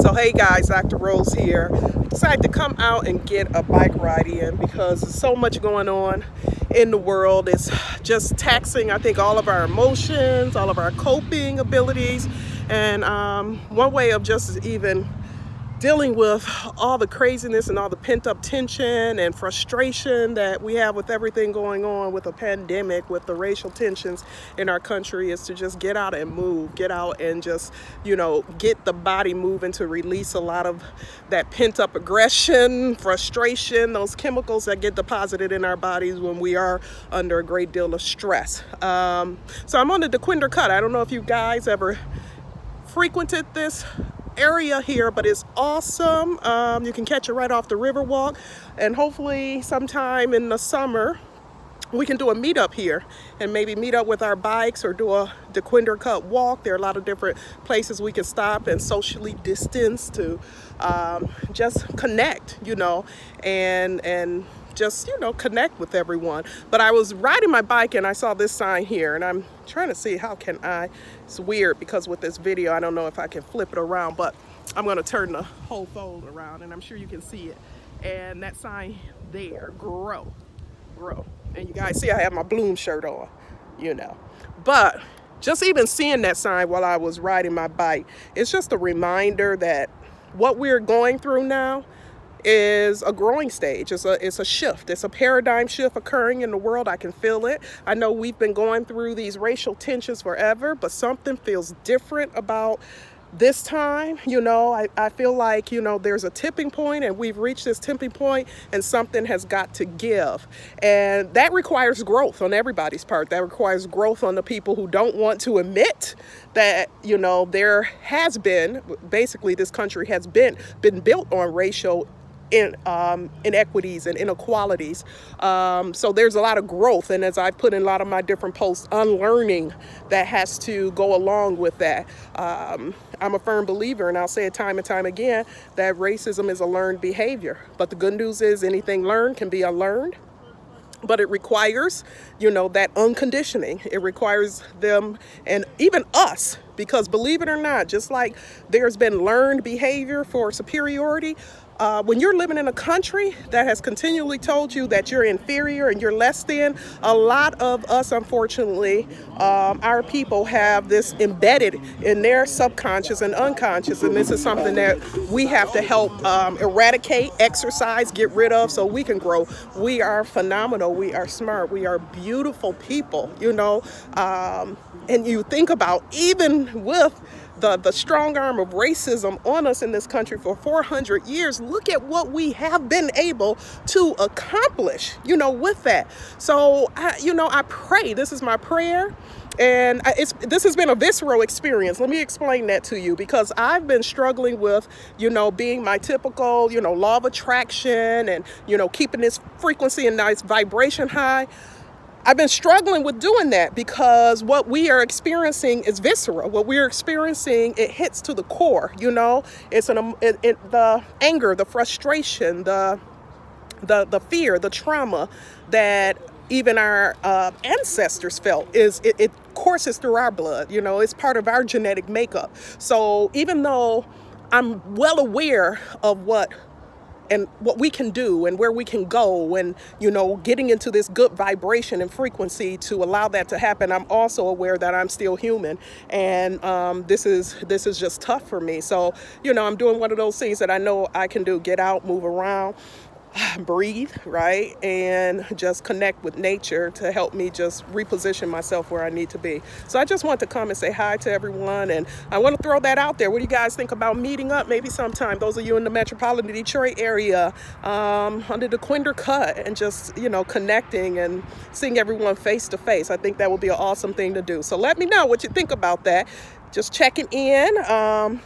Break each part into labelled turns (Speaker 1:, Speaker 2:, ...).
Speaker 1: So hey guys, Dr. Rose here. Decided to come out and get a bike ride in because there's so much going on in the world. It's just taxing, I think, all of our emotions, all of our coping abilities. And one way of just even dealing with all the craziness and all the pent-up tension and frustration that we have with everything going on with the pandemic, with the racial tensions in our country, is to just get out and move, get out and just, get the body moving to release a lot of that pent-up aggression, frustration, those chemicals that get deposited in our bodies when we are under a great deal of stress. So I'm on the DeQuinder Cut. I don't know if you guys ever frequented this area here, but it's awesome. You can catch it right off the Riverwalk, and hopefully sometime in the summer we can do a meetup here and maybe meet up with our bikes or do a DeQuinder Cut walk. There are a lot of different places we can stop and socially distance to just connect, and just, connect with everyone. But I was riding my bike and I saw this sign here, and I'm trying to see it's weird because with this video, I don't know if I can flip it around, but I'm going to turn the whole fold around and I'm sure you can see it. And that sign there, grow. And you guys see I have my Bloom shirt on, But just even seeing that sign while I was riding my bike, it's just a reminder that what we're going through now is a growing stage. It's a shift. It's a paradigm shift occurring in the world. I can feel it. I know we've been going through these racial tensions forever, but something feels different about this time. I feel like, there's a tipping point, and we've reached this tipping point, and something has got to give. And that requires growth on everybody's part. That requires growth on the people who don't want to admit that, there has been, basically this country has been built on racial inequities and inequalities. So there's a lot of growth, and as I put in a lot of my different posts, unlearning that has to go along with that. I'm a firm believer, and I'll say it time and time again, that racism is a learned behavior. But the good news is anything learned can be unlearned. But it requires, that unconditioning. It requires them and even us, because believe it or not, just like there's been learned behavior for superiority, when you're living in a country that has continually told you that you're inferior and you're less than, a lot of us, unfortunately, our people have this embedded in their subconscious and unconscious. And this is something that we have to help eradicate, exercise, get rid of so we can grow. We are phenomenal. We are smart. We are beautiful people, and you think about, even with the strong arm of racism on us in this country for 400 years, look at what we have been able to accomplish, with that. So, I pray, this is my prayer. And this has been a visceral experience. Let me explain that to you, because I've been struggling with, being my typical, law of attraction and, keeping this frequency and nice vibration high. I've been struggling with doing that because what we are experiencing is visceral. What we're experiencing, it hits to the core, It's the anger, the frustration, the fear, the trauma that even our ancestors felt. It courses through our blood, it's part of our genetic makeup. So even though I'm well aware of what we can do and where we can go, and getting into this good vibration and frequency to allow that to happen, I'm also aware that I'm still human, and this is just tough for me. So I'm doing one of those things that I know I can do: get out, move around, breathe, right, and just connect with nature to help me just reposition myself where I need to be. So I just want to come and say hi to everyone, and I want to throw that out there. What do you guys think about meeting up maybe sometime, those of you in the metropolitan Detroit area, under the DeQuinder Cut, and just connecting and seeing everyone face to face? I think that would be an awesome thing to do. So let me know what you think about that. Just checking in.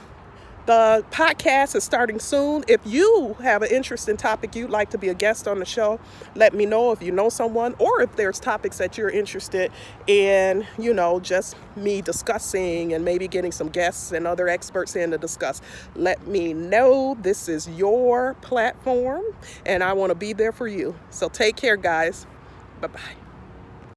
Speaker 1: The podcast is starting soon. If you have an interesting topic you'd like to be a guest on the show, let me know. If you know someone, or if there's topics that you're interested in, just me discussing and maybe getting some guests and other experts in to discuss, let me know. This is your platform, and I want to be there for you. So take care, guys. Bye-bye.